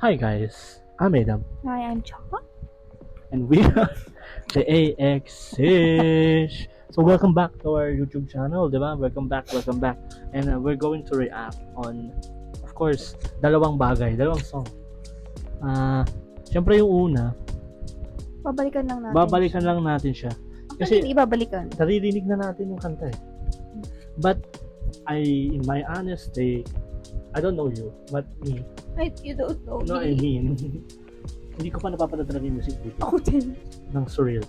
Hi guys, I'm Adam, Hi, I'm Chaka. and we are the AXish. So welcome back to our YouTube channel, diba? Welcome back. And we're going to react on, of course, dalawang song. Siyempre yung una, Babalikan lang natin. babalikan lang natin siya. Kasi Kasi hindi babalikan. naririnig na natin yung kanta eh. But, in my honest take, I don't know you, but me, You don't know no, I me. mean, hindi ko pa napapanood talaga yung music video Ako din. ng Surreal.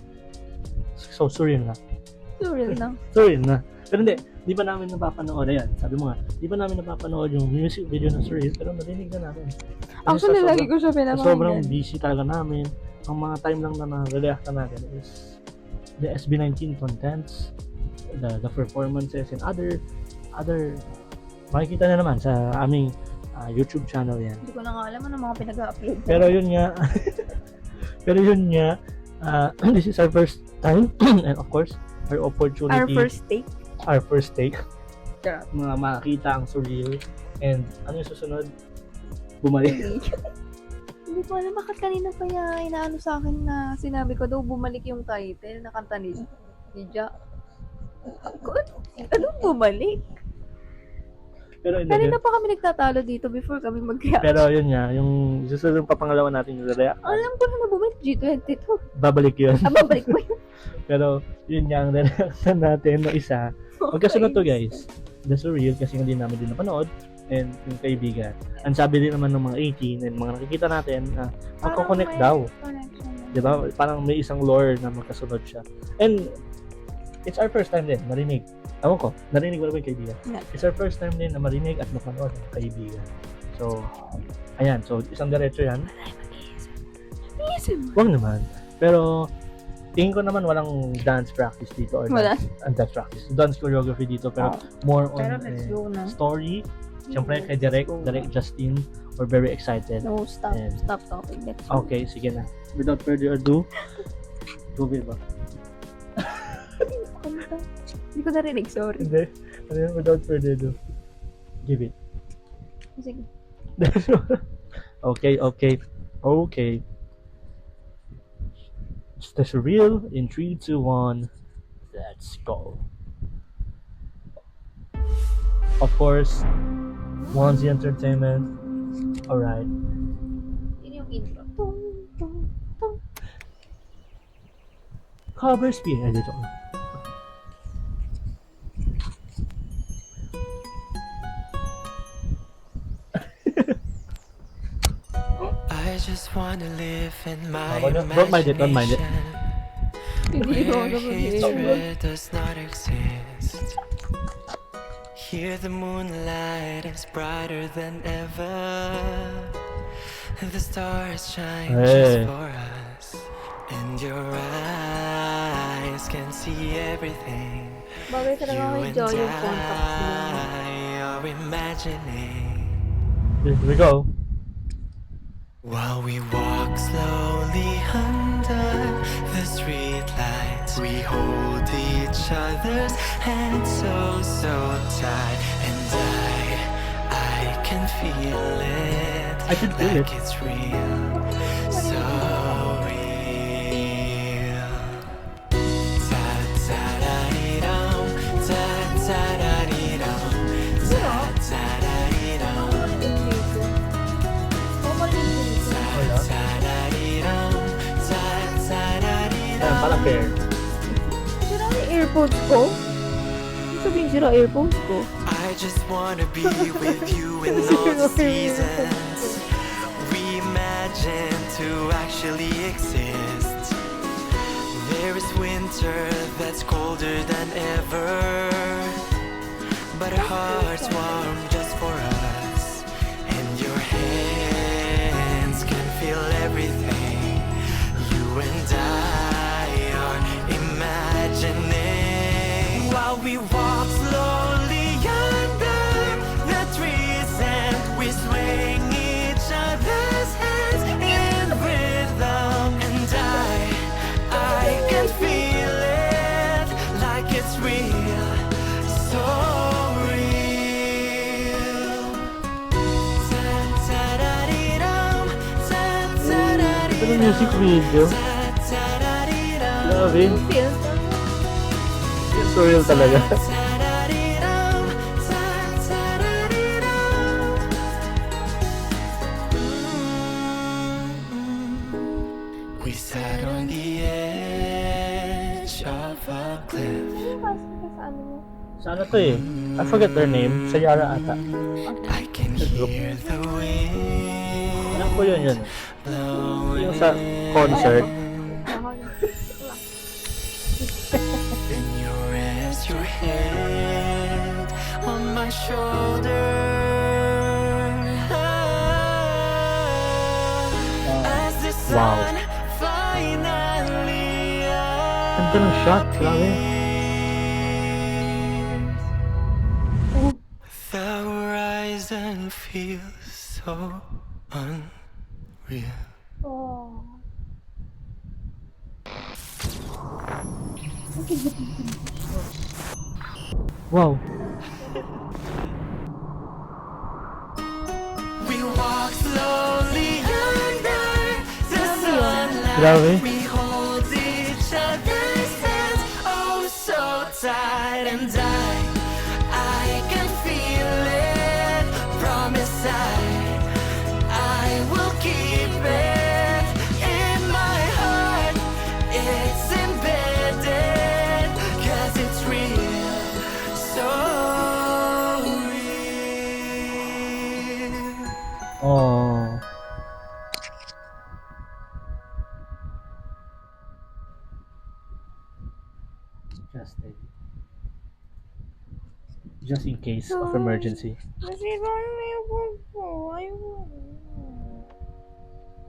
So, Surreal na. Surreal na. Surreal na. Pero di pa namin napapanood. Ayan, sabi mo nga, di pa namin napapanood yung music video ng Surreal, pero narinig na namin. Kasi Actually, sa lagi ko siya sobrang pinapakinggan. busy talaga namin. Ang mga time lang na na-react natin is the SB19 contents, the performances, and other makikita na naman sa aming YouTube channel yan. Hindi ko na nga alam ano mga pinag-upload. Pero yun nga, this is our first time and of course, our opportunity, Our first take. na makita ang Surreal. And ano yung susunod? Bumalik. Hindi ko alam bakit kanina pa niya inaano sa akin na sinabi ko daw bumalik yung title na kanta ni Ja. Anong bumalik? Pero hindi. Kanina pa kami nagtatalo dito before kami mag-react. Pero yun nga, yung susunod pa pangalawa natin yung react, Alam ko na bumalik G22. babalik yun. Babalik mo yun. Pero yun nga ang reaction natin no isa. Magkasunod to guys. The Surreal kasi hindi namin din napanood, and yung kaibigan. Ang sabi din naman ng mga 18 and mga nakikita natin na magko-connect daw. Connection. 'Di ba? Parang may isang lore na magkasunod siya. And it's our first time din marinig. Ewan ko, narinig mo na ba yung kaibigan? Yeah. It's our first time din na marinig at mapanood ang kaibigan. So, ayan. So, isang diretso yan. Wag naman. Pero, tingin ko naman walang dance practice dito or Wala. dance choreography dito, pero more on Pero let's go na. story. Siyempre kay Direk Justin, we're very excited. No, stop. And- Stop talking. Let's go. Okay, sige na. Without further ado, go ba? Kanta. Hindi ko narinig, sorry. Hindi. Ano yun? Without further ado, give it. Sige. Okay. It's the Surreal in 3, 2, 1. Let's go. Of course, Wanzi Entertainment. Alright. Yun yung intro. Tung, tung, tung. Cover speed. Ay, dito. I just wanna live in my Don't mind it, don't mind it. Hindi ko where ako hatred does not exist. Here the moonlight is brighter than ever. The stars shine Hey. just for us, and your eyes can see everything. Bagay talaga You kay and Jo yung contacts mo. I are imagining. Here we go. While we walk slowly under the street lights, we hold each other's hands so tight, and I can feel it. I can feel like it. it's real, so real. Ta ta da dee dum, ta ta da dee dum, ta ta da dee dum. Ayan, parang pair. Sira yung earphones ko. Ano sabihin sira earphones ko? I just wanna be with you in all the seasons we imagine to actually exist. There is winter that's colder than ever, but our hearts warm just for us, and your hands can feel everything. You and I are imagining while we walk slowly under the trees, and we swing each other's hands in rhythm, and I can feel it like it's real, so real. yung music video. Grabe. Yung feels. Yung surreal talaga. We sat on the edge of a cliff. Ano kasi ka sa ano mo? Sa ano to eh? I forget their name. Sa Yara ata. I can hear the wind Alam ko yun. blowing. Yung sa concert. Ako na. Then you rest your head on my shoulder. As the Wow. sun finally Ganda ng shot. Grabe. the horizon feels so unreal. Oh. Wow. We walk slowly under the sunlight. Grabe. We hold each other's hands, oh so tight, and I can feel it. Promise I will keep it in my heart. It's embedded, 'cause it's real, so real. Oh. Just in case of emergency. Nasira na yung phone ko. Ayoko.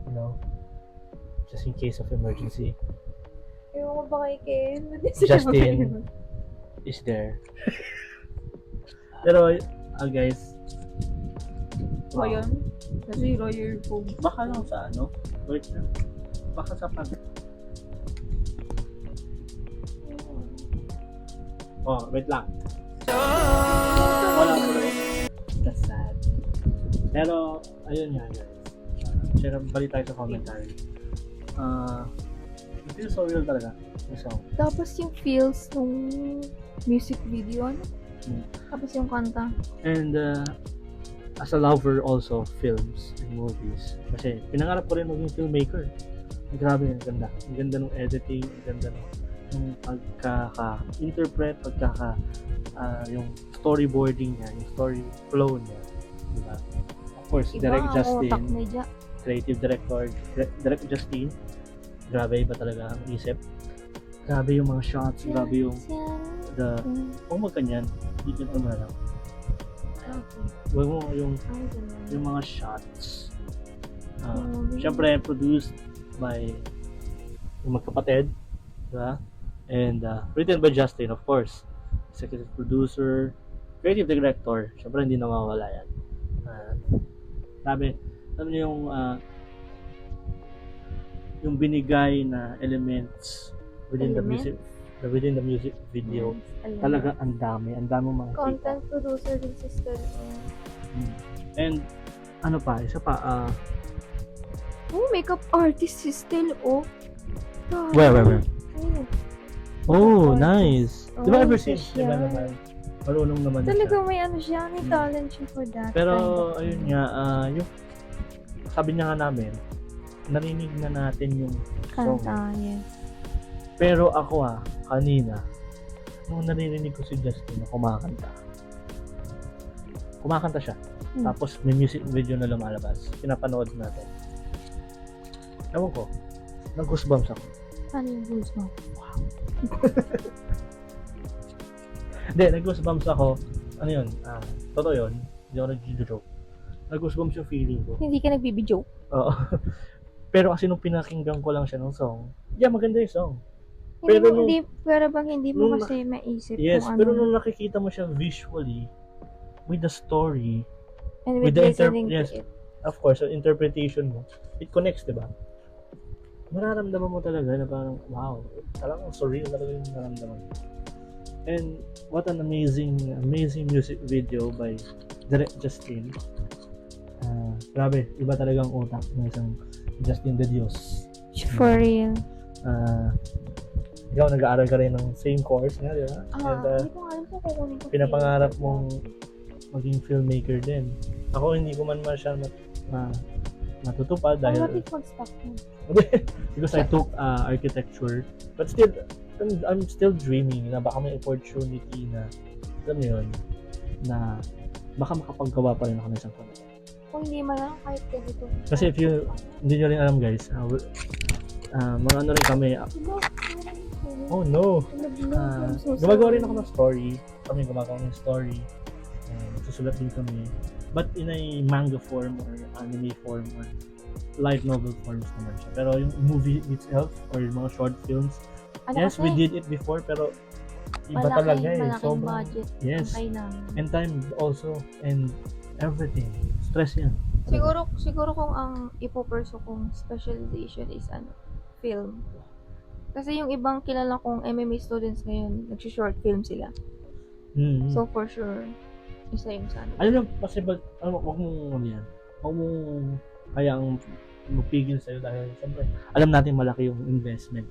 You know? Just in case of emergency. Ayoko ba kay Ken? Justin is there. Pero, guys. O yun? Nasira yung phone. Baka lang sa ano? Wait lang. Baka sa pag... Oh, wait lang. Wala ko rin. That's sad. Pero, ayun nga guys. Share balik tayo sa commentary. It feels so real talaga. Yung song. Tapos yung feels nung music video, ano? Tapos yung kanta. And as a lover also of films and movies. Kasi pinangarap ko rin maging filmmaker. Grabe, ang ganda. Ang ganda ng editing, ang ganda ng pagkaka-interpret, yung storyboarding niya, yung story flow niya. Diba? Of course, Iba Direct ang Justin, otak medya. creative director, Direct Justin. Grabe, iba talaga ang isip. Grabe yung mga shots, grabe yung kung magkanyan, hindi ka lang. Huwag mo yung mga shots. Siyempre, produced by yung magkapatid, diba? And written by Justin, of course. Executive producer, creative director. Siyempre, hindi na mawawala yan. Sabi niyo yung binigay na elements within the music video. Talaga ang dami makikita. Content producer din sister. And ano pa, isa pa Makeup artist si Stel, oh. where? Ayun. Oh, nice. Di ba Oh, ever seen? siya. Diba naman? Marunong naman na Talaga siya. may ano siya, may talent siya for that. Pero ayun nga, yung sabi niya nga namin, narinig na natin yung song. kanta, yes. Pero ako kanina, nung naririnig ko si Justin na kumakanta siya. Tapos may music video na lumalabas. Pinapanood natin. Ewan ko, nag-goosebumps ako. Ano yung goals mo? Hindi, nag-goosebumps ako. Ano yun? Totoo yun. Hindi ako nag-joke. Nag-goosebumps yung feeling ko. Hindi ka nagbibidyo. Oo. Pero kasi nung pinakinggan ko lang siya ng song, maganda yung song. Pero Pero pero bang hindi mo nung kasi maisip Yes, kung pero ano. nung nakikita mo siya visually, with the story, And with with the listening yes, to it. of course, the interpretation mo, it connects, diba? Mararamdaman mo talaga na parang, wow, talagang surreal talaga yung nararamdaman mo. And what an amazing music video by Direct Justin. Grabe, iba talaga ang utak ng isang Justin de Dios. For real. Ikaw nag-aaral ka rin ng same course nga, di ba? And Hindi ko alam kung kukunin ko. pinapangarap mong maging filmmaker din. Ako hindi ko man siya matutupad dahil Bakit mag-stop mo? because I took architecture, but still I'm still dreaming na baka may opportunity na alam mo yun, na baka makapaggawa pa rin ako ng isang content. Kung hindi man lang, kahit ganito. Kasi if you hindi nyo rin alam guys, mga ano rin kami, oh no, gumagawa rin ako ng story, kami gumagawa ng story, susulat din kami, but in a manga form or anime form or light novel forms naman siya. Pero yung movie itself or yung mga short films, yes, we did it before, pero iba talaga eh. Malaking Sobrang, budget. yes, Ang kailangan. and time also, and everything. Stress yan. Siguro kung ang ipoperso kong specialization is film. Kasi yung ibang kilala kong MMA students ngayon, nag-short film sila. Mm-hmm. So for sure, isa yung sana. Ano yung possible, wag mong ano yan, wag mong kayang mapigil sa'yo dahil siyempre, alam natin malaki yung investment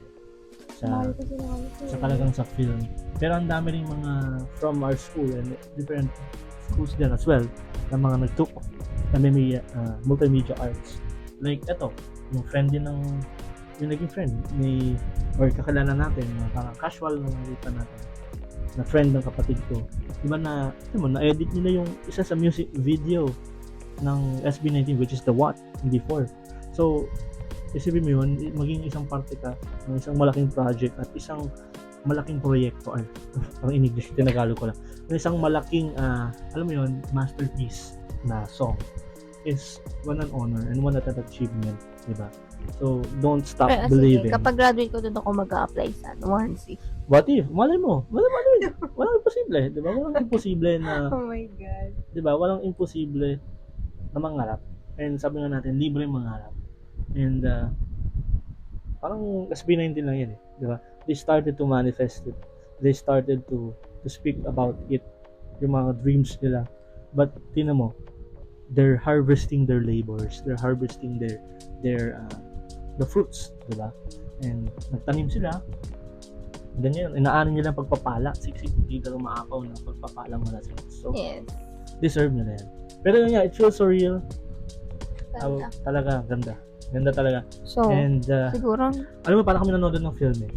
Mahal kasi na kami. sa talagang sa film. Pero ang dami rin mga from our school and different schools din as well na mga nag-took na may multimedia arts. Like eto, yung friend din ng yung naging friend ni or kakilala natin na parang casual na nakita natin na friend ng kapatid ko. Diba na, na-edit nila yung isa sa music video ng SB19 which is the What hindi 4. So, isipin mo yun, maging isang parte ka ng isang malaking project at isang malaking proyekto or ang in English, tinagalog ko lang. Isang malaking, alam mo yun, masterpiece na song is one an honor and one at an achievement, diba? So, don't stop believing. Sige, kapag graduate ko doon ako mag-a-apply sa once. What if? Malay mo. Walang imposible, diba? Walang imposible na, Oh my God. diba? Walang imposible na mangarap. And sabi nga natin, libre mangarap. And, parang SB19 lang yan eh, diba? They started to manifest it. They started to speak about it, yung mga dreams nila. But, tingnan mo, they're harvesting their labors. They're harvesting their the fruits, diba? And, nagtanim sila. Ganyan, inaanin nila ang pagpapala. Siksik, hindi ka umaakaw na pagpapala mula sila. So, Yes. deserve nila yan. Pero yun nga, it feels so real. Ganda. Talaga, ganda. Ganda talaga. So, And, siguro, alam mo, para kami nanonood ng film eh.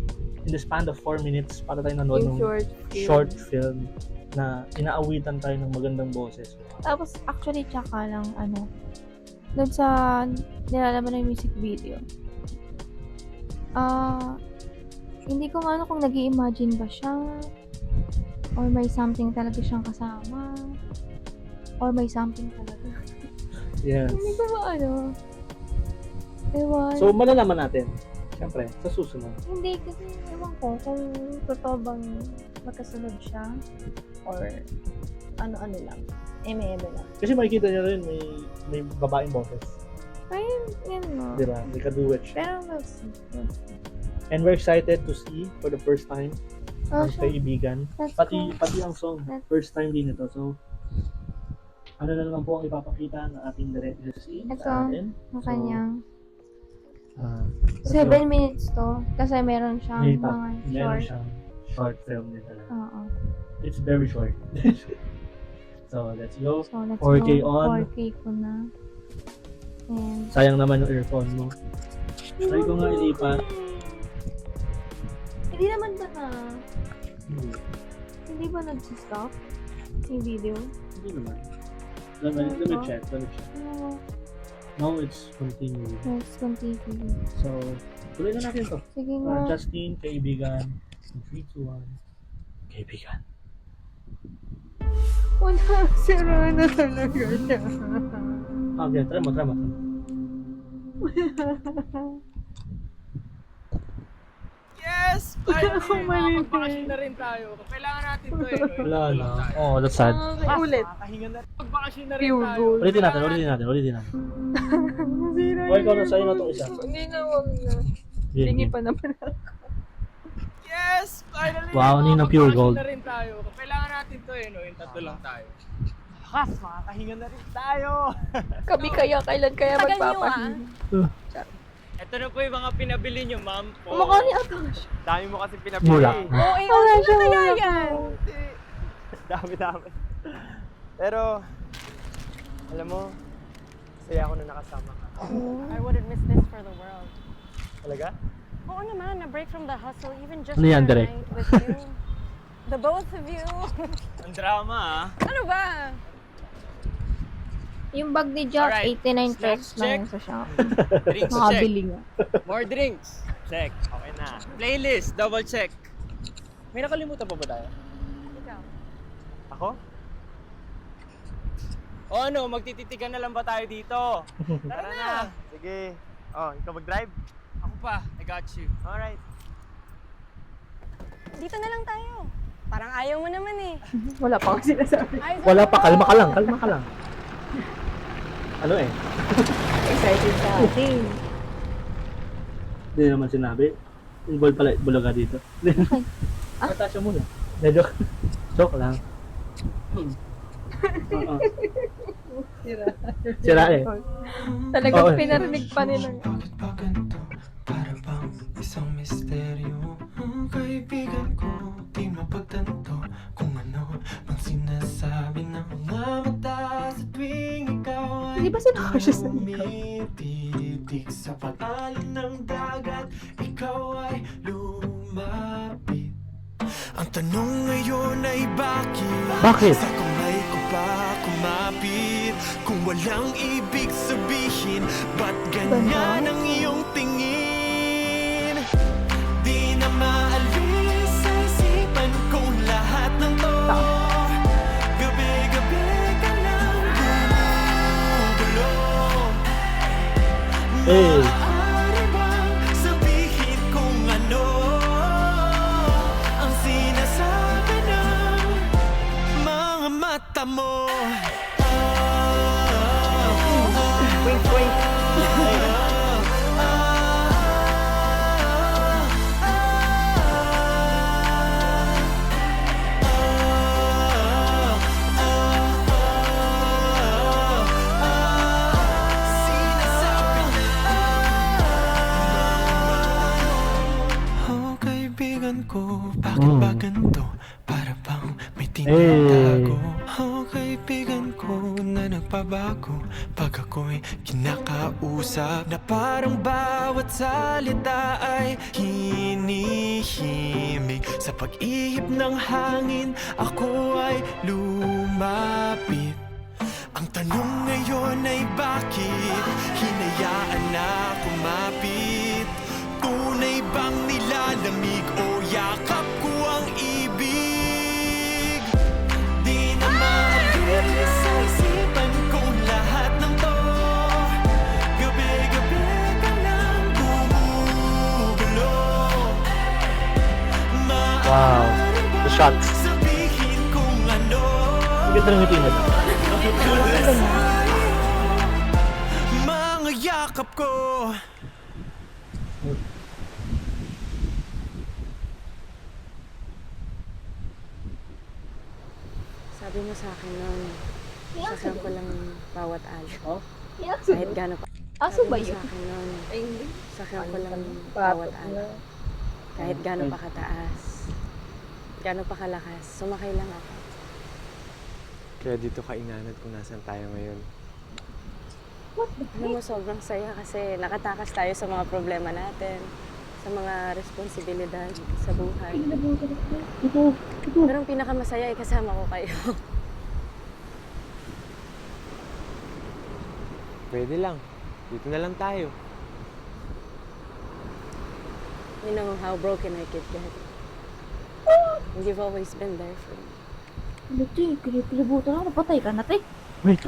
In the span of 4 minutes, para tayo nanonood yung ng short film na inaawitan tayo ng magandang boses. Tapos, actually, tsaka lang, doon sa nilalaman ng music video, hindi ko ano kung nag-i-imagine ba siya, or may something talaga siyang kasama, or may something talaga. Yes. Hindi ko ba ewan. So, malalaman natin. Siyempre, sa susunod. Hindi, kasi ewan ko kung totoo bang magkasunod siya, or ano-ano lang. Eme-eme lang. Kasi makikita niyo rin, may babaeng boses. Ayun, yun mo. Diba? They can do it. Pero we'll see. And we're excited to see for the first time ang kaibigan. That's Pati cool. ang song, first time din ito. So, ano na lang po ang ipapakita ng ating director sa atin. Ang kanyang So, 7 minutes to. Kasi meron siyang meron mga siyang short film din talaga. Oo. It's very short. So, let's go. So, let's 4K go. on. 4K ko na. And, Sayang naman yung earphone mo. Try ko nga ilipat. hindi naman ba hindi ba nag-stop yung video? Hindi naman. Let me check. No. Now it's continuing. Let's continue. So, tuloy na natin to. Sige nga. Justin, kaibigan. 3, 2, 1. Kaibigan. Wala, sira na talaga siya. Okay, try mo. Yes! Finally! Mali Magbakasyon na rin tayo. Kailangan natin to eh. Wala na. Oh, that's sad. Ulit. Makakahinga na rin. Magbakasyon na rin Pure tayo. gold. Ulitin natin. Zero. O, ikaw na sa'yo na itong isa. Hindi na, wag na. Hingi pa naman ako. Yes! Finally! Wow, Nina, pure gold. Magbakasyon na rin tayo. Kailangan natin to eh. No? Yung tatlo lang tayo. Lakas! Makakahinga na rin tayo! Kami kaya, kailan kaya magpapahinga? Ito Ito na po yung mga pinabili nyo, ma'am. Po. Kumakain ni Atash. Dami mo kasi pinabili. Mula. Oo, ano na kaya yan? Dami. Pero, alam mo, saya ako na nakasama ka. I wouldn't miss this for the world. Talaga? Oo naman, a break from the hustle, even just Ano yan, for a Direk? night with you. The both of you. Ang drama, ah. Ano ba? Yung bag ni Jack, Alright. 89 Snacks pesos lang check. yung sa Shopee. Drinks check. Makabili nga. More drinks. Check. Okay na. Playlist, double check. May nakalimutan pa ba tayo? Ikaw. Ako? O ano, magtititigan na lang ba tayo dito? Tara na. Sige. Oh, ikaw mag-drive? Ako pa, I got you. Alright. Dito na lang tayo. Parang ayaw mo naman eh. Wala pa ako sinasabi. Ayos Wala ako. pa, kalma ka lang. Ano eh? Excited sa atin. Hindi naman sinabi. Involved pala bulaga dito. Matasya muna. Joke lang. Oo. Sira eh. Talagang Oo. pinarinig pa nila. Bakit ba ganito? Para bang isang misteryo. Kaibigan ko, di mapagtanto kung ano bang sinasabi ng mga mata sa tuwing ikaw ay Di ba sinakasya sa ikaw? tumititig sa pag-alon ng dagat. Ikaw ay lumapit. Ang tanong ngayon ay bakit? Bakit? Sa kamay ko pa kumapit. Kung walang ibig sabihin, ba't ganyan ang iyong tingin? Di na maalis sa isipan kong lahat ng to. Gabi-gabi ka lang gumugulo. Hey. Maaari bang sabihin kung ano ang sinasabi ng mga mata mo? Wait, wait. Sinasabi na oh, kaibigan ko, bakit ba ganito? Para bang may tinatago? Oh, kaibigan ko na nagpabago pag ako'y kinakausap. Na parang bawat salita ay hinihimig. Sa pag-ihip ng hangin, ako ay lumapit. Ang tanong ngayon ay bakit hinayaan na kumapit? Tunay bang nilalamig o yakap ko ang ibig? Di na maalis sa isipan kong lahat ng to. Gabi-gabi ka lang gumugulo. Wow. The shots. Sabihin kung ano Ang ganda ng ngiti na to. mga yakap ko. Sabi mo sa akin noon, sakyan ko lang bawat alon. Oh? Kahit gano'n pa. Aso Sabi ba mo yun? sa akin noon, Ay, hindi. sakyan ko lang bawat alon. Kahit gano'n pa kataas. Gano'n pa kalakas, sumakay lang ako. Kaya dito ka inanad kung nasan tayo ngayon. Alam mo, sobrang saya kasi nakatakas tayo sa mga problema natin, sa mga responsibilidad sa buhay. Pero ang pinakamasaya ay kasama ko kayo. Pwede lang. Dito na lang tayo. You know how broken I could get. And you've always been there for me. Ano te? Kilibutan ako. Napatay ka na te. Wait.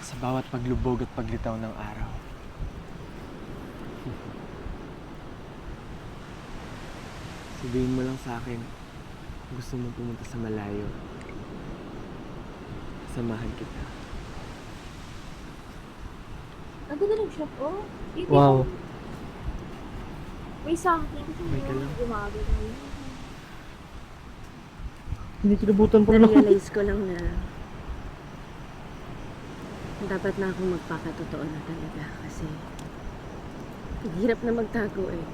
Sa bawat paglubog at paglitaw ng araw. Sabihin mo lang sa akin, gusto mo pumunta sa malayo. Samahan kita. Ang ganda ng shop oh. Wow. May something. May ka lang. Gumagano yun. Hindi kinabutan pa na. Na-realize ko lang na dapat na akong magpakatotoo na talaga kasi Ang hirap na magtago eh.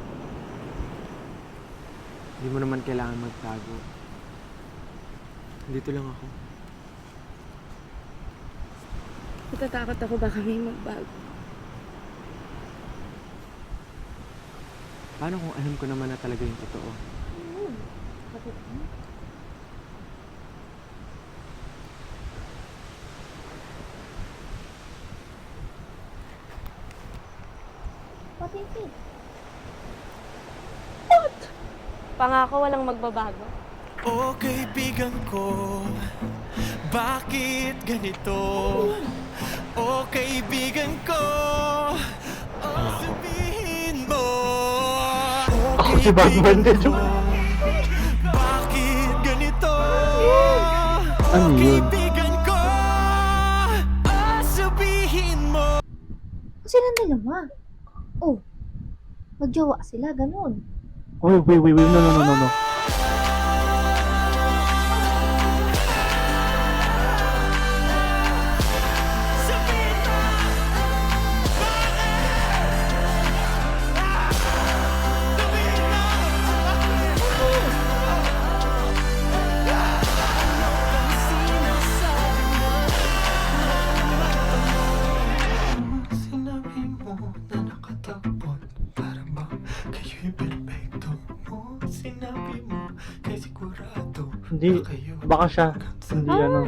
Hindi mo naman kailangan magtago. Dito lang ako. Natatakot ako baka may magbago. Paano kung alam ko naman na talaga yung totoo? Pangako walang magbabago. O kaibigan ko, bakit ganito? O kaibigan ko, o sabihin mo. O Si Batman din. ko, bakit ganito? Ano O yun? kaibigan ko, o sabihin mo. Silang dalawa. Oh, magjowa sila, ganun. Wait, no. Sabihin mo. Sabihin mo. Sinabi mo na nakatakot. Para ba kayo'y perfecto mo? Sinabi mo kay sigurado. Hindi, baka siya. Hindi ano.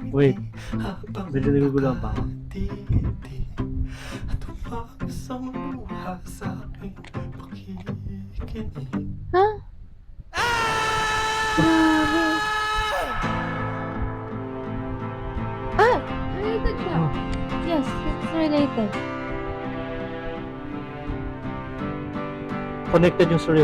Wait, medyo nagugulan pa ako. At umakas ang luha sa aking pakikinig. Ha? Grabe. Ah! Related siya. Oh. Yes, it's related. Connected yung story.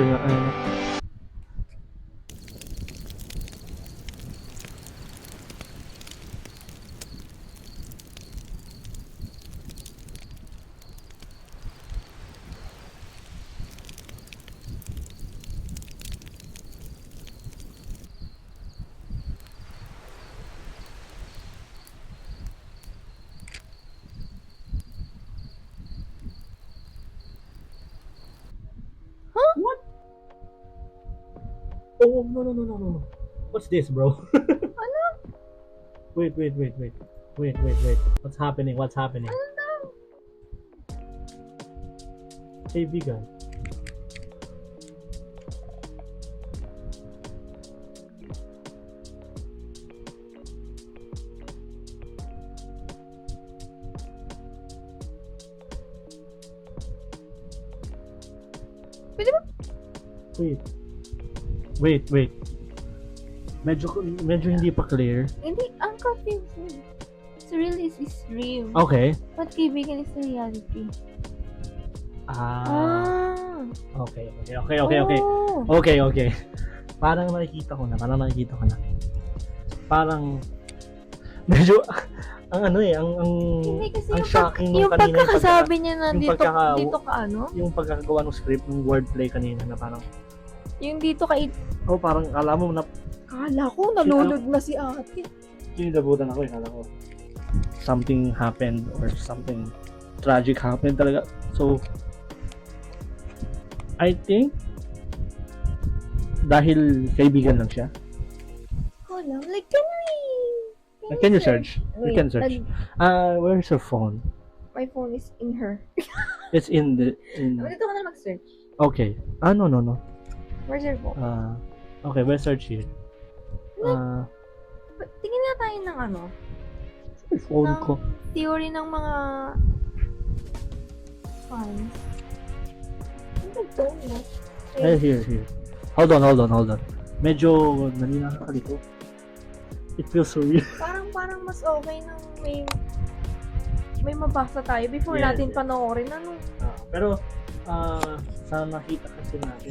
Oh, no. What's this, bro? Ano? Wait. What's happening? Kaibigan. Pwede ba? Wait. Medyo hindi pa clear. Hindi, ang confusing. Surreal is real. Okay. But kaibigan is the reality. Okay. Oh. Okay. Parang nakikita ko na. Parang medyo ang ano eh, ang Hindi kasi ang shocking nung yung kanina pagkakasabi niya na yung dito ka ano? yung pagkakagawa ng script, ng wordplay kanina na parang Yung dito ka parang alam mo na kala ko nalulod na si ate. kinilabutan ako kala ko something happened or something tragic happened talaga. So I think dahil kaibigan lang siya. Hold on, like Can you search? You Wait, can search. Where's your phone? my phone is in her. It's in the Dito ka na mag-search. Okay. No. Where's your phone? Okay, we'll search here. Tingin nga tayo ng ano, Phone ng ko. theory ng mga fans. Ano to? Here. Hold on. Medyo nakakakalito. It feels so real. Parang mas okay nang may mabasa tayo before Yes, natin yes. panoorin. Ano? Pero, sa nakita kasi natin,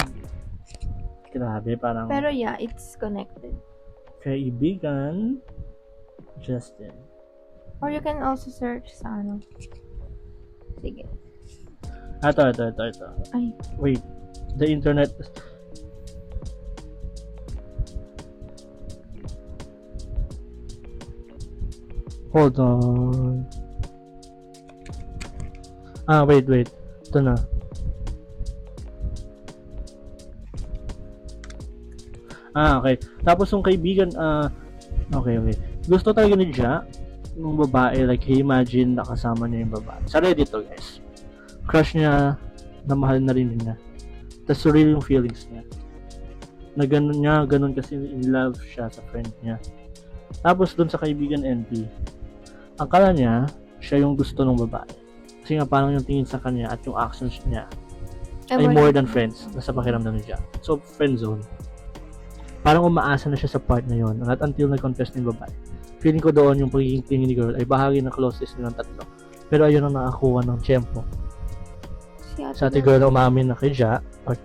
grabe, parang Pero yeah, it's connected. kaibigan, Justin. Or you can also search sa ano. Sige. Ito. Ay, Wait, the internet. Hold on. Wait. Ito na. Okay. Tapos yung kaibigan, okay. Gusto talaga ni Ja, nung babae, like, he imagine nakasama niya yung babae. Sa Reddit to, guys. Crush niya, na mahal na rin niya. Tapos surreal yung feelings niya. Na ganun kasi in love siya sa friend niya. Tapos dun sa kaibigan NP, akala niya, siya yung gusto ng babae. Kasi nga parang yung tingin sa kanya at yung actions niya ay more than friends na sa pakiramdam niya. So, friend zone. Parang umaasa na siya sa part na yun. Not until nag-confess ng babae. Feeling ko doon yung pagiging clingy ni girl ay bahagi ng closest nilang tatlo. Pero ayun ang nakakuha ng tiyempo. Sa ate girl na umamin na kay Ja, or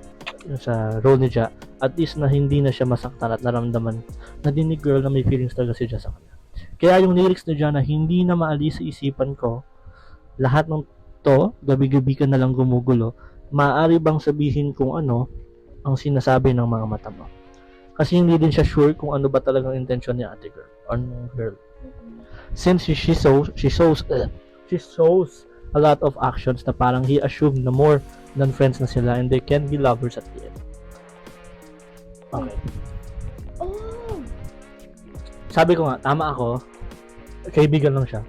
sa role ni Ja, at least na hindi na siya masaktan at naramdaman na din ni girl na may feelings talaga si Ja sa kanya. Kaya yung lyrics ni Ja na hindi na maalis sa isipan ko, lahat ng to, gabi-gabi ka na lang gumugulo, maaari bang sabihin kung ano ang sinasabi ng mga mata mo? Kasi hindi din siya sure kung ano ba talagang intention ni ate girl or ng girl. Since she shows a lot of actions na parang he assumed na more than friends na sila and they can be lovers at the end. Okay. Oh! Sabi ko nga, tama ako. Kaibigan lang siya.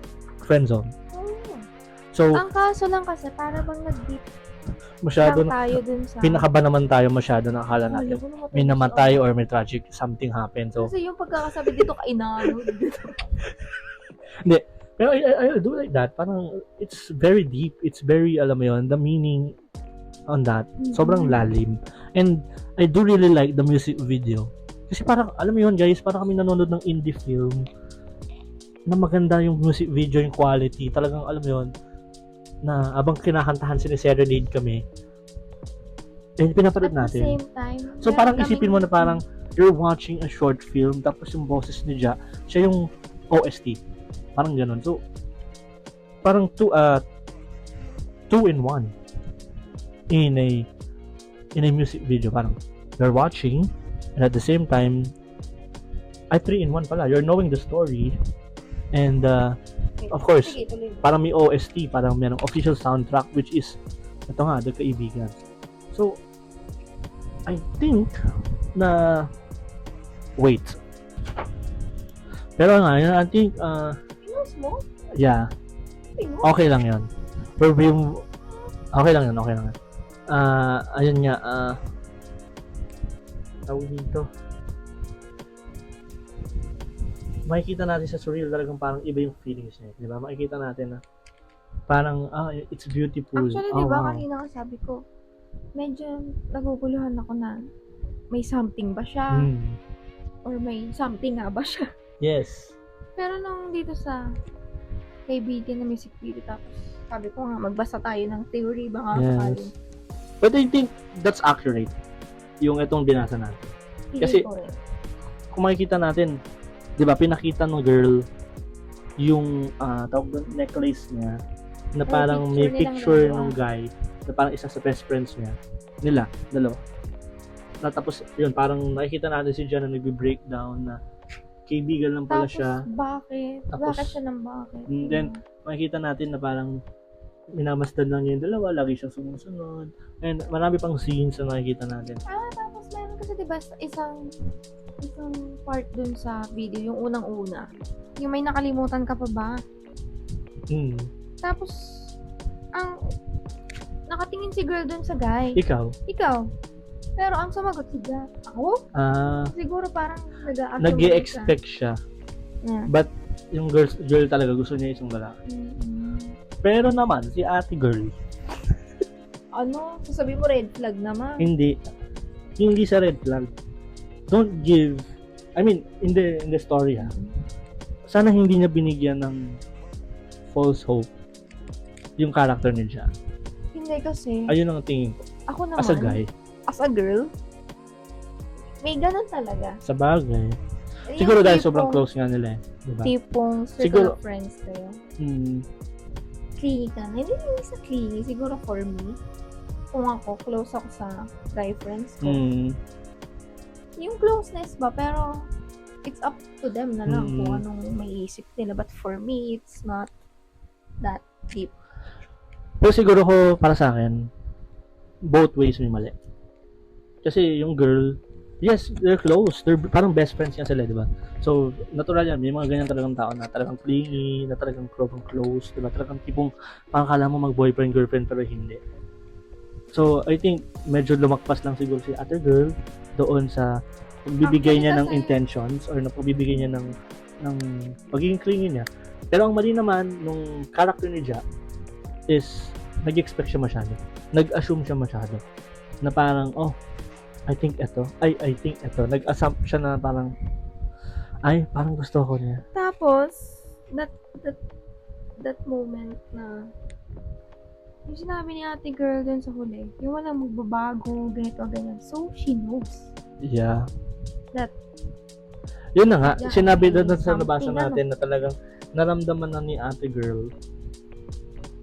Friend zone. Oh. So, Ang kaso lang kasi, para bang nag-deep masyado lang tayo dun sa... pinakaba naman tayo masyado na akala natin. Ayoko May namatay. namatay or may tragic something happened. So, Kasi yung pagkakasabi dito, kainano. hindi. Pero I do like that. Parang, it's very deep. It's very, alam mo yun, the meaning on that. Sobrang lalim. And, I do really like the music video. Kasi parang, alam mo yun guys, parang kami nanonood ng indie film na maganda yung music video, yung quality. Talagang, alam mo yun, na abang kinakantahan si Serenade kami, and pinapanood At the natin. same time, So, parang meron isipin mo na parang, you're watching a short film, tapos yung boses ni Ja, siya yung OST. Parang ganun. So, parang two in one in a music video. Parang, you're watching, and at the same time, 3 in 1 pala. You're knowing the story, and, of course, Sige, tuloy. parang may OST, parang merong official soundtrack, which is, ito nga, The Kaibigan. So, I think, na, wait. Pero nga, I think, Pinos mo? yeah, Pinos? okay lang yun. Review, okay lang yun. Ayun nga, tawag dito. Makikita natin sa surreal talagang parang iba yung feelings niya. Di ba? Makikita natin na parang, it's beautiful. Actually, di ba, wow. kanina nga sabi ko, medyo naguguluhan ako na may something ba siya? Or may something nga ba siya? Yes. Pero nung dito sa kaibigan na music video, tapos sabi ko nga, magbasa tayo ng theory, baka sakali. Yes. But I think that's accurate. Yung itong binasa natin. Kasi, Ko rin. kung makikita natin, di ba, pinakita ng girl yung tawag doon, necklace niya na parang may picture ng guy na parang isa sa best friends niya. Dalawa. Na tapos, yun, parang nakikita natin si Jan na nagbe-breakdown na kaibigan lang pala Tapos, siya. bakit? Tapos, Bakit siya ng bakit? And then, makikita natin na parang minamasdan lang niya yung dalawa, lagi siyang sumusunod. And marami pang scenes na nakikita natin. Tapos meron kasi diba isang part dun sa video, yung unang-una. Yung may nakalimutan ka pa ba? Tapos, nakatingin si girl dun sa guy. Ikaw? Pero ang sumagot si guy. Ako? Siguro parang nag-i-expect siya. Yeah. But, yung girl talaga gusto niya isang lalaki. Pero naman, si ate girl, Ano? Sasabihin mo red flag naman. hindi sa red flag. Don't give, I mean, in the story sana hindi niya binigyan ng false hope yung character ni Ja. Hindi kasi, Ayun ang tingin ko. ako naman, As a guy, as a girl, may ganun talaga. sa bagay. Yung Siguro dahil tipong- sobrang close nga nila eh. Diba? Tipong circle Siguro- of friends kayo. Hmm. Clingy ka. Hindi sa clingy. Siguro for me, kung ako, close ako sa guy friends ko. Yung closeness ba, pero it's up to them na lang kung anong may isip nila. But for me, it's not that deep. Pero siguro ko, para sa akin, both ways may mali. Kasi yung girl, yes, they're close. They're parang best friends yan sila, di ba? So, natural yan. May mga ganyan talagang tao na talagang clingy, na talagang close, di ba? Talagang tipong, parang kala mo mag-boyfriend, girlfriend, pero hindi. So, I think, medyo lumakpas lang siguro si ate girl doon sa pagbibigay niya ng Actually, kasi- intentions or na pagbibigay niya ng pagiging clingy niya. Pero ang mali naman, nung character ni Ja, is, nag-expect siya masyado. Nag-assume siya masyado. Na parang, oh, I think ito. I think ito. Nag-assume siya na parang, parang gusto ko niya. Tapos, that moment na yung sinabi ni ate girl dun sa huli, yung walang magbabago, ganito, ganyan. So, she knows. Yeah. That, Yun na nga, Yeah, sinabi may doon sa something, nabasa natin na talagang naramdaman na ni ate girl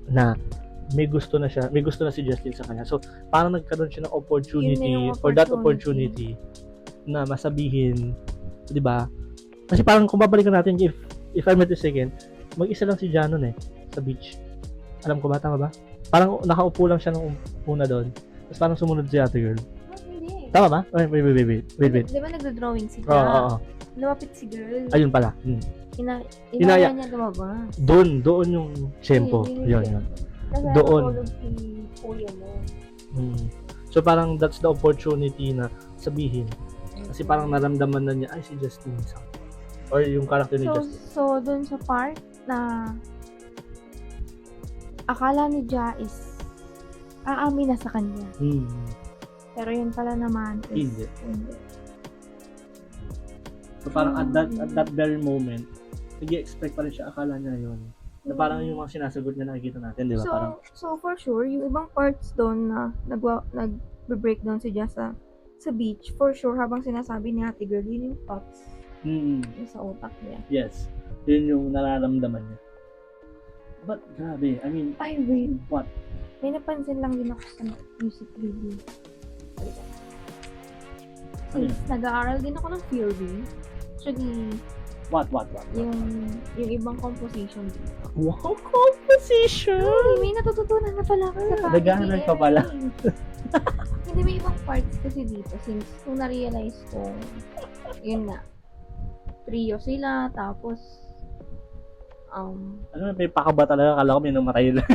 na may gusto na si Justin sa kanya. So, parang nagkaroon siya ng opportunity Yun na yung or that opportunity. opportunity na masabihin, 'di ba? Kasi parang kung babalikan natin if I'm not mistaken, mag-isa lang si Janon sa beach. Alam ko ba, tama ba? Parang nakaupo lang siya nung una doon. Tapos parang sumunod si ate girl. hindi. Tama ba? Wait. Di ba nagdo-drawing si Oo, Ja? oo. Lumapit si girl. Ayun pala. Inaya Inaya. niya lumabas. Doon yung tempo. Yun. Kasi Doon. natulog si kuya mo. So parang that's the opportunity na sabihin. Kasi parang naramdaman na niya, si Justin is something. Or yung character ni Justin. So, dun sa part na akala ni Ja is aamin na sa kanya. Pero yun pala naman is Hindi. So parang at that very moment, nag-expect pa rin siya, akala niya yun. Na parang yung mga sinasagot niya nakikita natin, di ba? Parang, So for sure, yung ibang parts doon na nag-breakdown si Ja sa beach, for sure, habang sinasabi ni ate girl, yun yung thoughts yung sa utak niya. yes, yun yung nararamdaman niya. But grabe, I mean, Ay, wait. what? May napansin lang din ako sa music video. Ano yun? Nag-aaral din ako ng theory. Actually, What? yung ibang composition dito. Wow, composition! Ay, may natututunan na pala ako sa Naghahanap ka pala. Hindi, may ibang parts kasi dito since nung na-realize ko, yun na, trio sila, tapos Ano, may pakaba talaga, akala ko may namatay lang.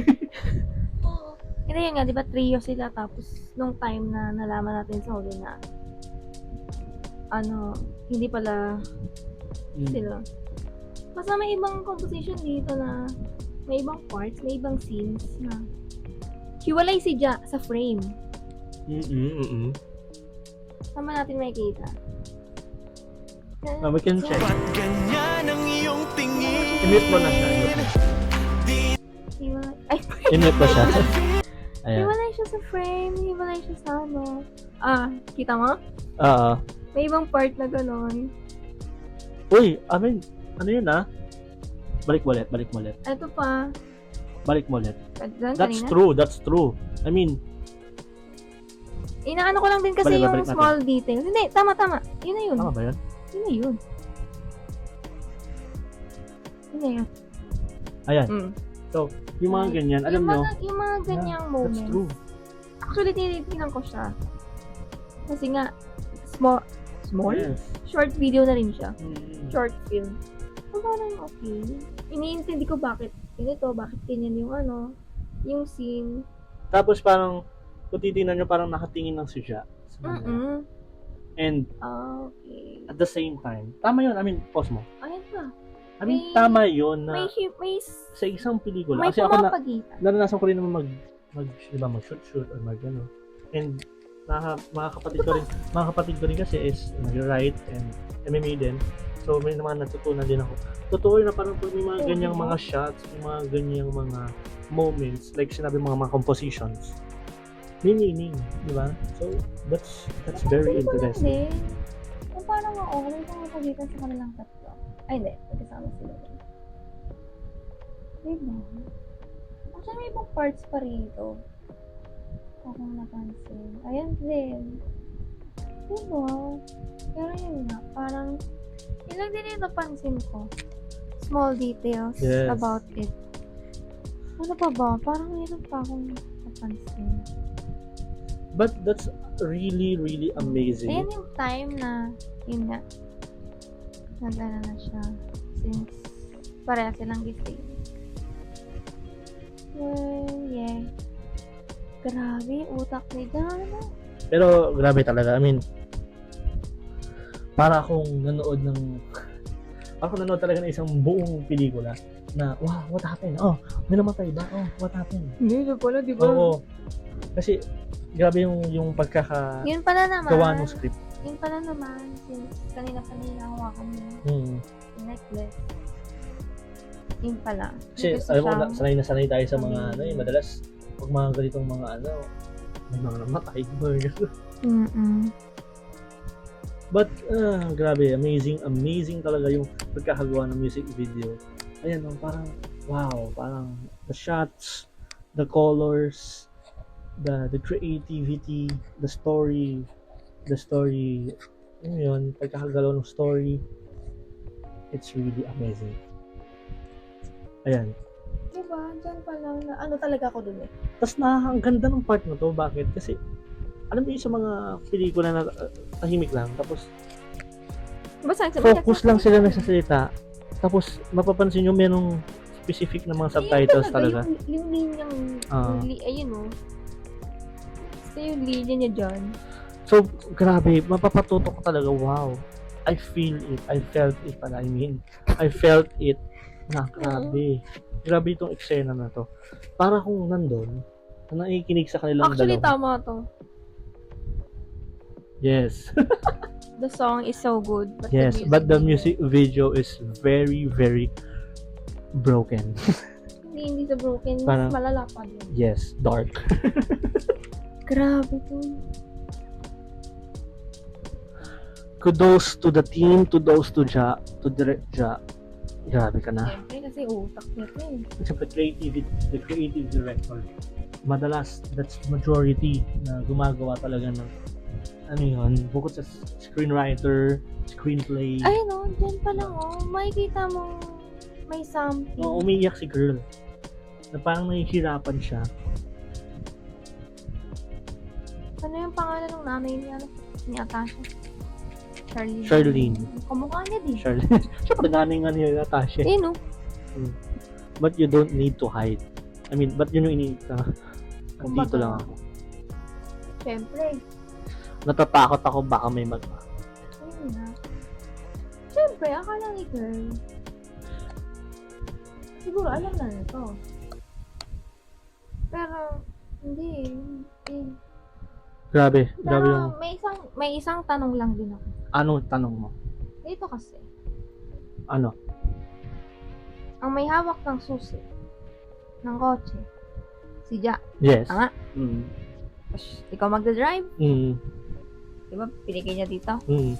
hindi yun nga, di ba trio sila, tapos nung time na nalaman natin sa huli na hindi pala sila. Basta may ibang composition dito na may ibang parts, may ibang scenes na hiwalay si Ja sa frame. Tama natin makikita. We can check. Ba't ganyan ang iyong tingin? I-mute mo na siya. Hiwalay. Ay, I-mute mo siya. Ayan. hiwalay siya sa frame, hiwalay siya sa kita mo? Oo. May ibang part na gano'n. Uy, ano yun Balik mo ulit. Ito pa. Balik mo ulit. That's That's true. I mean, inaano ko lang din kasi Balik yung natin. small details. Hindi, tama. Yun na yun. tama ba yun? Yun na yun. Ayan. Mm. So, yung mga ganyan, alam nyo, Yung mga ganyang that's moments. true. Actually, tinitignan ko siya. Kasi nga, small? Yes. Short video na rin siya. Short. Short film. So, parang okay. Iniintindi ko bakit ganito, bakit ganyan yung scene. Tapos parang, kung titignan nyo, parang nakatingin lang siya. Sa kanya. And, Okay. at the same time, tama yun. I mean, pause mo. Ayan pa. I mean, May- tama yun May, na may, sa isang pelikula. may Kasi ako pumapagitan. naranasan ko rin naman mag-shoot or mag-ano. And mga kapatid ko rin kasi is nag-write and MMA din. So may naman natutunan din ako. Totoo na parang pag may mga ganyang mga shots, may mga ganyang mga moments, like sinabi mga compositions, may meaning, di ba? So that's very interesting. Hindi. Kung paano nga may pumapagitan sa kanilang tatlo. Ay, hindi. Magkasama sila. Diba? Actually, may ibang parts pa rito. Akong napansin. Ayan din. Diba? Pero yun nga, parang, yun lang din yung napansin ko. Small details Yes. about it. Ano pa ba? Parang meron pa akong napansin. But that's really, really amazing. Ayan yung time na, yun nga, nagana na siya. Since, pareha silang gising. Well, yeah. Grabe, utak ni Dana. Pero grabe talaga. I mean, para akong nanood talaga ng isang buong pelikula na, wow, what happened? Oh, may namatay ba? Oh, what happened? Hindi na pala, di Oo. Kasi, grabe yung Yun pagkakagawa pala naman. ng script. Yun pala naman. Since kanina hawakan mo Hmm. yung necklace. Yun pala. Kasi, Gusto alam mo, siyang- sanay na sanay tayo sa mga, Amazing. madalas, pag mga ganitong mga, may mga namatay. But, grabe, amazing talaga yung pagkakagawa ng music video. Ayan, parang, wow, parang the shots, the colors, the creativity, the story, yun, pagkakagalaw ng story, it's really amazing. Ayan. Diba? Diyan pa lang na, ano talaga ako dun eh. Tapos ang ganda ng part na to, bakit? Kasi, alam mo yung sa mga pelikula na tahimik lang, tapos Basta focus lang sila nagsasalita, tapos mapapansin nyo merong specific na mga subtitles talaga. Yung linyang, ayun o. Basta yung linya niya dyan. So, grabe, mapapatutok ka talaga, wow. I feel it, I felt it pala, I felt it, na grabe. Grabe itong eksena na to. Para kung nandun, na nakikinig sa kanilang Actually, dalawa. tama to. Yes. The song is so good. But Yes, but the music video is very, very broken. Hindi sa broken. Parang- Mas malala pa din. Yes, dark. Grabe to. Kudos to the team, kudos to Ja, to Direct Ja. Grabe ka na. Siyempre, kasi utak nito eh. Siyempre, the creative director. Madalas, that's majority na gumagawa talaga ng ano yun, bukod sa screenwriter, screenplay. Ay no, dyan pa lang oh. Makikita mo may something. Umiiyak si girl. Na parang nahihirapan siya. Ano yung pangalan ng nanay niya? Ni Atasha? Charlene. Kamukha niya din. Charlotte. Siyempre, nanay nga niya Natasha. Eh no? But you don't need to hide. I mean, but yun yung iniita. Andito Kumbaga. lang ako. Siyempre. Natatakot ako baka may magma. Ayun na. Siyempre, akala ni girl. Siguro alam na nito. Pero, hindi. Grabe Pero yung... may isang tanong lang din ako. Anong tanong mo? Dito kasi, Ano? ang may hawak ng susi ng kotse, si Ja. Yes. Tama? Mm. Tapos, ikaw magdadrive. Mm. Diba? Pinigay niya dito. Mm.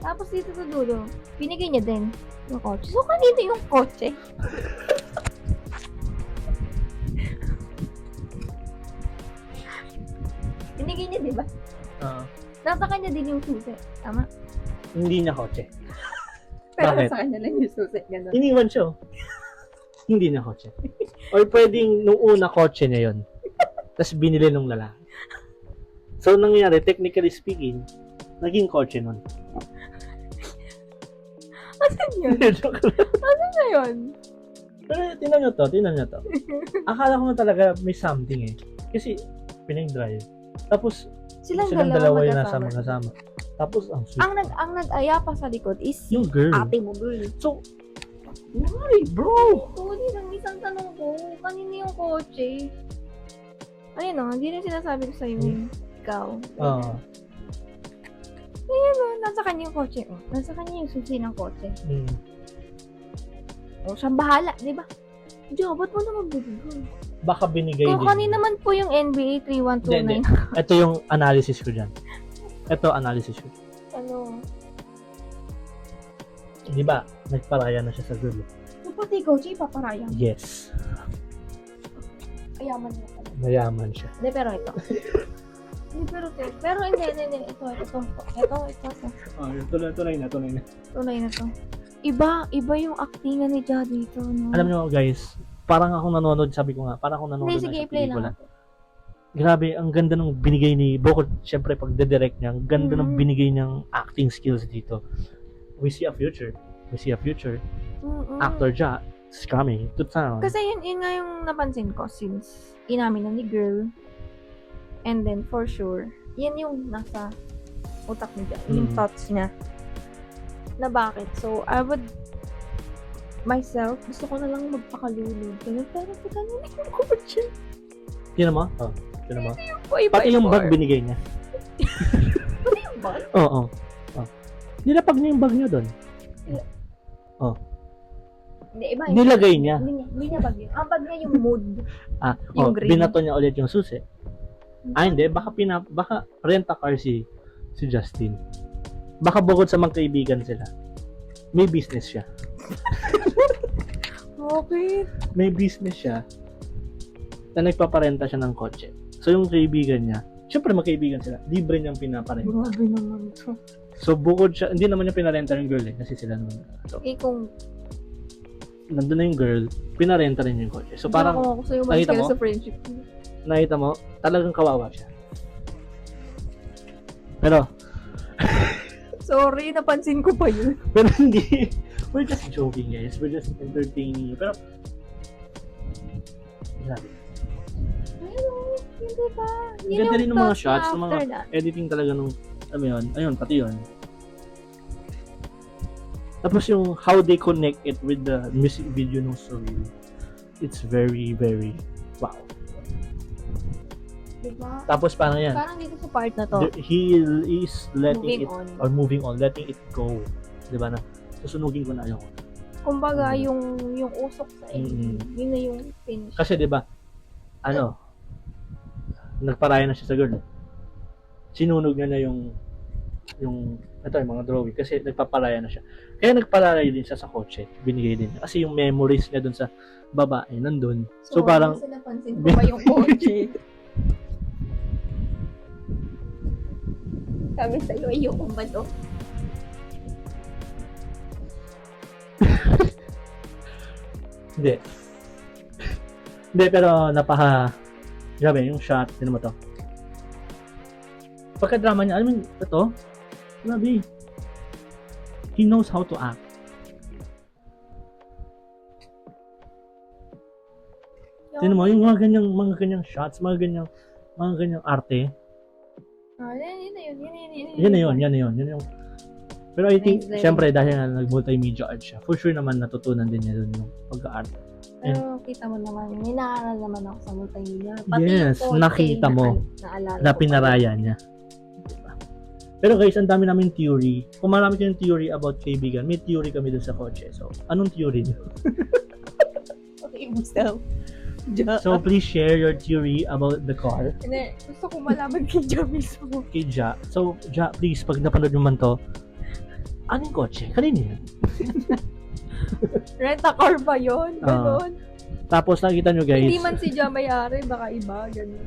Tapos dito sa dulo, pinigay niya din yung kotse. So, kanino yung kotse? Pinigay niya, di ba? Nasa kanya din yung susi. Tama? Hindi niya kotse. Pero Bakit? nasa kanya lang yung susi. Ganun. Iniwan siya. Hindi niya kotse. Or pwedeng nung una kotse niya yun. Tapos binili nung lalaki. So, nangyayari, technically speaking, naging kotse nun. Asan yun? Joke lang. Asan na yun? Pero tinan nyo to. Akala ko na talaga may something eh. Kasi, pinag-drive. Tapos, Silang dalawa yung nasa magkasama. magkasama. Tapos, ang sweet. Ang nag-aya pa sa likod is Yung girl. ate mo, girl. So, why, bro? Tuloy lang isang tanong ko, kanino yung kotse? Ayun o, hindi na sinasabi ko sa'yo yung ikaw. Ah. Ayun o, nasa kanya yung kotse. Oh. Nasa kanya yung susi ng kotse. O, siyang bahala, di ba? Jo, ba't mo naman bibigay? Baka binigay Kung din. kanina naman po yung NBA 3129. Ito yung analysis ko dyan. Ito analysis ko. Ano? Di ba? Nagparaya na siya sa girl. So, pati kotse, ipaparaya. Yes. Ayaman niya pala. Mayaman siya. Hindi, pero ito. Hindi, pero hindi. Ito. Tunay na. Tunay na to. Iba yung actingan ni Ja dito, no? Alam nyo guys, parang akong nanonood, sabi ko nga, parang akong nanonood Hindi, na sige, sa play pelikula. lang. Grabe, ang ganda ng binigay ni Bukod, syempre pag direct niya, ang ganda ng binigay niyang acting skills dito. We see a future. Actor Ja is coming to town. Kasi yun nga yung napansin ko since inamin na ni girl. And then, for sure, yan yung nasa utak niya. Yung thoughts niya. Na bakit? So, I would myself, gusto ko na lang magpakalulog. Ganun, pero puta na yung kotse. Tinan mo? Oh, tinan mo? Boy, Pati yung bag binigay niya. Pati yung bag? Oo. Nilapag niya yung bag niya doon. Hindi, iba. Nilagay niya. Hindi niya bag yun. Ang bag niya yung mood. Yung green. Binato niya ulit yung susi. Hindi. Baka rent-a-car si Justin. Baka bukod sa magkaibigan sila, may business siya. Okay. May business siya na nagpaparenta siya ng kotse. So, yung kaibigan niya, syempre magkaibigan sila, libre niyang pinaparenta. Grabe naman to. So, bukod siya, hindi naman niya pinarenta yung girl kasi sila naman. So, Kung nandun na yung girl, pinarenta rin yung kotse. So, parang, ako sa'yo, nakita mo? sa friendship. nakita mo, talagang kawawa siya. Pero, Sorry, napansin ko pa yun. pero hindi. We're just joking, guys. We're just entertaining you. Pero, grabe. Ayun, hindi ba? Ang ganda rin ng mga shots, ng mga editing talaga nung, alam mo yun, ayun, pati yun. Tapos yung how they connect it with the music video ng Surreal, it's very, very, wow. Diba? Tapos parang yan, Parang dito sa part na to, he is letting moving on. letting it go. Diba na, susunugin ko na ayoko. Kumbaga, yung usok sa Mm-mm. yun na yung finish. Kasi 'di ba? Nagparaya na siya sa girl. Sinunog niya na yung ito yung mga drawing kasi nagpaparaya na siya. Kaya nagparaya din siya sa kotse. Binigay din niya. Kasi yung memories niya dun sa babae nandun. So parang kasi napansin ko pa yung kotse. Sabi sa'yo, ayoko ba to? Hindi. Hindi, pero grabe, yung shot, sino mo to? Pagka-drama niya, alam mo, ito, grabe. He knows how to act. Sino mo, yung mga ganyang shots, mga ganyang arte. Yun na yun. Yan na yun. Pero I think, Next level. syempre, dahil nga nag-multimedia art siya, for sure naman natutunan din niya dun yung pagka-art. Pero kita mo naman, may naaral naman ako sa multimedia. Yes, yung kotse, nakita mo naalala na ko pa. pinaraya niya. Diba? Pero guys, ang dami namin theory. Kung marami kayong theory about kaibigan, may theory kami dun sa kotse. So, anong theory niyo? Okay, Gustavo. So, please share your theory about the car Hindi, gusto ko malaman kay Ja mismo. kay Ja. So, Ja, please, pag napanood mo man to, anong kotse? Kanino yun? Rent-a-car ba yun? Ganon. Tapos, nakita nyo guys, Hindi man si Ja may-ari, baka iba, ganon.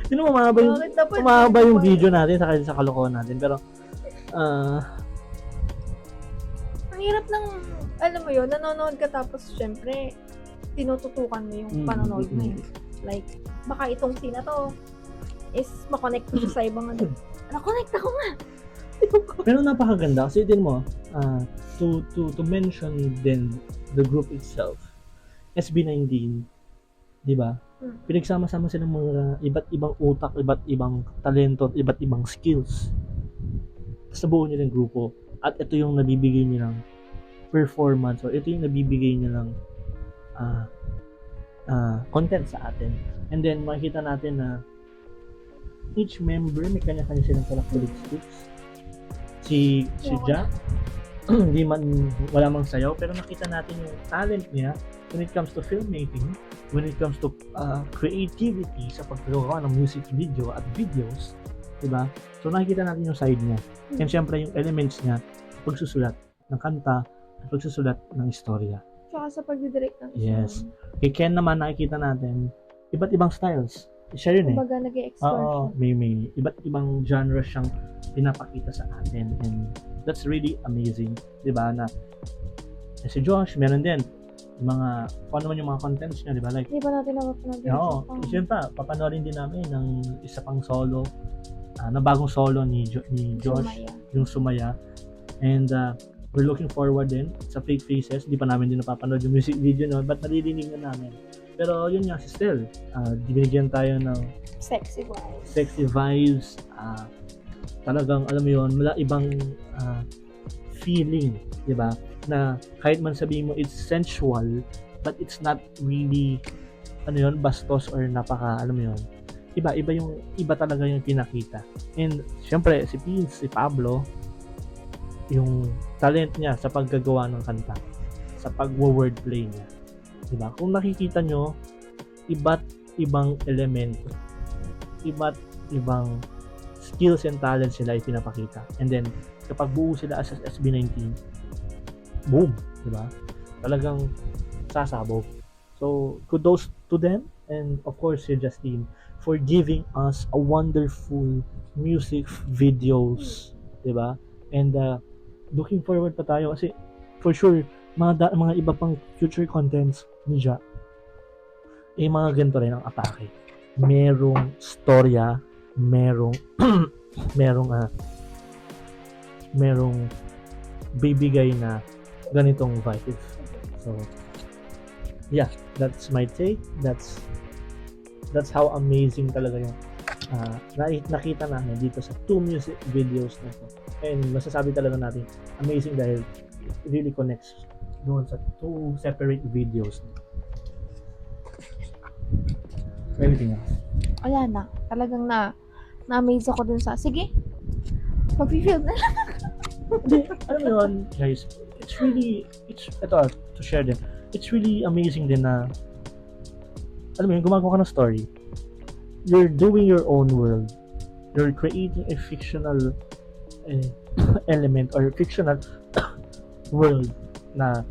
sino umahaba yung video natin sa kalokohan natin. Pero, Ang hirap ng, alam mo yun, nanonood ka tapos syempre, tinututukan mo yung panonood mo yun. Like, baka itong scene na to is makonect ko siya sa ibang ano. Nakonect ako nga! pero napakaganda kasi din mo, to mention then the group itself, SB19, di ba? Pinagsama-sama silang mga iba't ibang utak, iba't ibang talento, iba't ibang skills. Tapos nabuo nilang grupo. At ito yung nabibigay nilang performance or ito yung nabibigay nilang content sa atin. And then makikita natin na each member may kanya-kanya silang characteristics. Si Jack, wala mang sayaw, pero nakita natin yung talent niya when it comes to filmmaking, when it comes to creativity sa paggawa ng music video at videos, diba? So nakikita natin yung side niya. And syempre yung elements niya, pagsusulat ng kanta, pagsusulat ng istorya. Tsaka sa pagdidirect ng Yes. Kay Ken naman nakikita natin iba't ibang styles. Siya yun eh. Kumbaga nag-i-explore Oo, siya. may iba't ibang genre siyang pinapakita sa atin, and that's really amazing, di ba, na si Josh, meron din mga, kung ano man yung mga contents niya, di ba, like, Hindi pa natin napapanood yung oo, isa pa. siyempre, papanoorin din namin ng isa pang solo, na bagong solo ni Josh, Sumaya. yung Sumaya, and we're looking forward din sa Fake Faces. Hindi pa namin din napapanood yung music video no, but naririnig na namin. Pero yun nga, si Stel, binigyan tayo ng Sexy vibes. sexy vibes, talagang alam mo yun, wala ibang feeling, di ba? Na kahit man sabihin mo it's sensual, but it's not really ano yun, bastos or napaka, alam mo yun, iba talaga yung pinakita. And syempre si Pins, si Pablo, yung talent niya sa paggagawa ng kanta, sa pagwo-wordplay niya, di ba? Kung nakikita nyo, iba't ibang elemento, iba't ibang skills and talents sila ipinapakita. And then kapag buo sila as SB19, boom, di ba? Talagang sasabog. So kudos to them, and of course si Justine for giving us a wonderful music videos, di ba? And looking forward pa tayo kasi for sure mga iba pang future contents ni Ja, mga ganito rin ang atake. Merong storya, merong merong bibigay na ganitong vibe. So yeah, that's my take. That's how amazing talaga yung nakita namin dito sa 2 music videos na to. And masasabi talaga natin amazing dahil it really connects doon sa 2 separate videos. Everything else. Wala na. Talagang na-amaze ako dun sa, sige, mag-film na lang. Hindi, alam mo yun, guys, ito, to share din, it's really amazing din na, alam mo yun, gumagawa ka ng story, you're doing your own world, you're creating a fictional element or fictional world na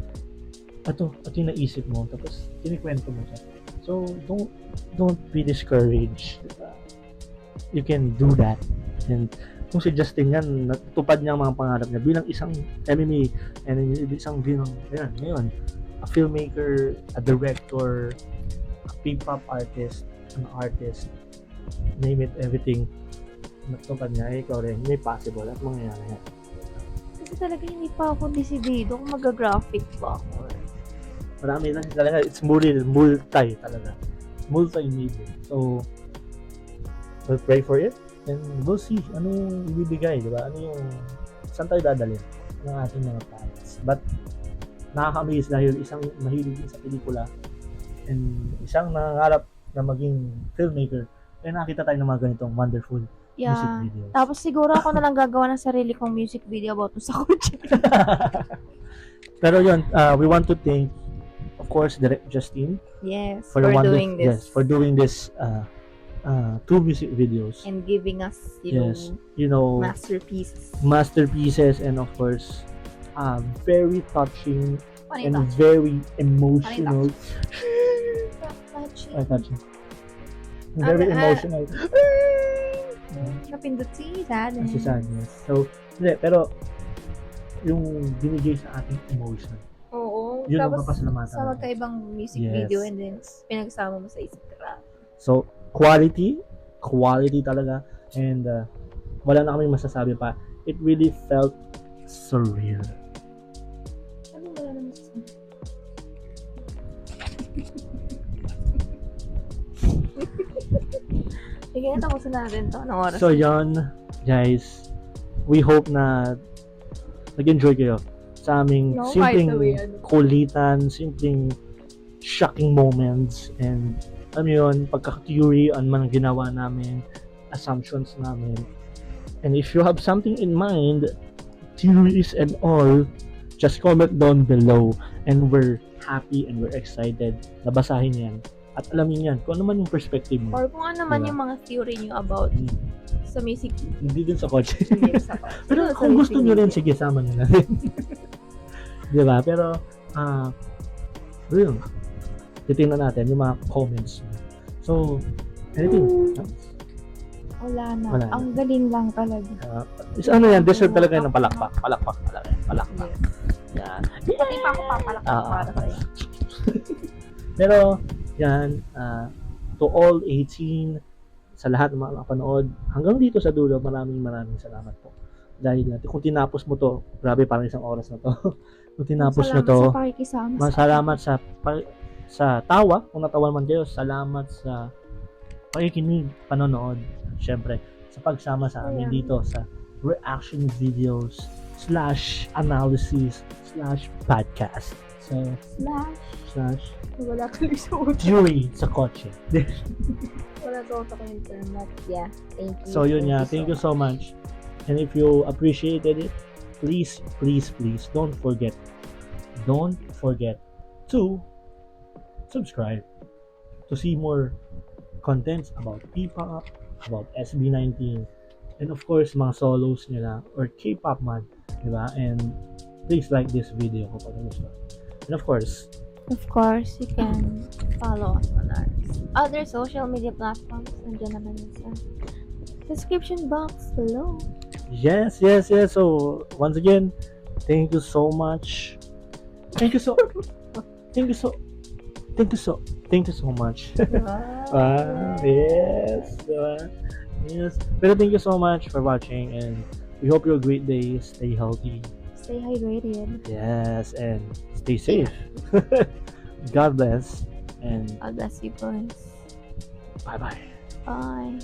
ito yung naisip mo, tapos kinikwento mo siya. So, don't be discouraged. Diba? You can do that. And kung si Justin yan, natupad niya ang mga pangarap niya bilang isang MMA and isang ngayon, a filmmaker, a director, a P-pop artist, an artist, name it, everything, natupad niya, ikaw rin, may possible at mangyayari yan. Kasi talaga hindi pa ako desidido kung mag-graphic ba ako. Marami lang talaga, it's multi talaga. Multi-media. So, we'll pray for it and we'll see ano yung ibibigay, di ba? Ano yung, saan tayo dadalhin ng ating mga plans. But, nakaka-amaze dahil isang mahilig din sa pelikula and isang nangangarap na maging filmmaker, kaya nakita tayo ng mga ganitong wonderful music videos. Tapos siguro ako na lang gagawa ng sarili kong music video about sa kotse. Pero yun, we want to thank, of course, Direct Justine Yes, for doing this. Yes, for doing this 2 music videos. And giving us, You know, masterpieces, and of course, very touching and very emotional. Touching. Very emotional. Napindot si Sadness. Si Sadness. So, hindi, pero yung binigay sa ating emotion, Oo. yun ang Tapos papasalamatan sa natin. magkaibang music Yes. video and then pinagsama mo sa isang track. So, quality talaga, and wala na kaming masasabi pa. It really felt surreal. Ano wala naman sa Sige, tapusin natin to. Anong oras? So, yon guys, we hope na nag-enjoy kayo sa aming No, simpleng by the way, ano. kulitan, simpleng shocking moments, and alam mo yun, pagka-theory on man ang ginawa namin, assumptions namin. And if you have something in mind, theories and all, just comment down below, and we're happy and we're excited na basahin yan at alamin yan kung ano man yung perspective mo. Or kung ano man Diba? yung mga theory nyo about sa music Hindi din sa kotse. video sa Pero Sa kung gusto music nyo rin, video. sige, sama nyo na rin. Diba? Pero, yun. Titingnan natin yung mga comments. So, anything else? Wala na. Wala na. Ang galing lang talaga. Is ano yan, deserve talaga yan ng palakpak. Palakpak talaga yan. Palakpak. Yan. Pati pa ako papalakpak Ah. para sa'yo. Pero, yan, to all 18, sa lahat ng mga nakapanood, hanggang dito sa dulo, maraming salamat po. Dahil kung tinapos mo to, grabe parang isang oras na to. Kung tinapos mo Salamat to, sa pakikisama. masalamat sa tawa, kung natawa man kayo, salamat sa pakikinig, panonood, syempre, sa pagsama sa amin Ayan. dito sa reaction videos /analysis /podcast. So, Slash. Wala ka lisuot. theory sa kotse. Wala sa utak ko yung term. But yeah, thank you. So yun nga, thank you so much. And if you appreciated it, please don't forget to subscribe to see more contents about P-pop, about SB19, and of course mga solos nila or K-pop man, di ba? And please like this video kung gusto. And of course, you can follow us on our other social media platforms. Nandiyan naman yun sa description box below. yes. So once again, thank you so much. Thank you so much. Yes. Yes. Pero thank you so much for watching, and we hope you have a great day. Stay healthy. Stay hydrated. Yes, and stay safe. God bless, and God bless you guys. bye-bye. Bye.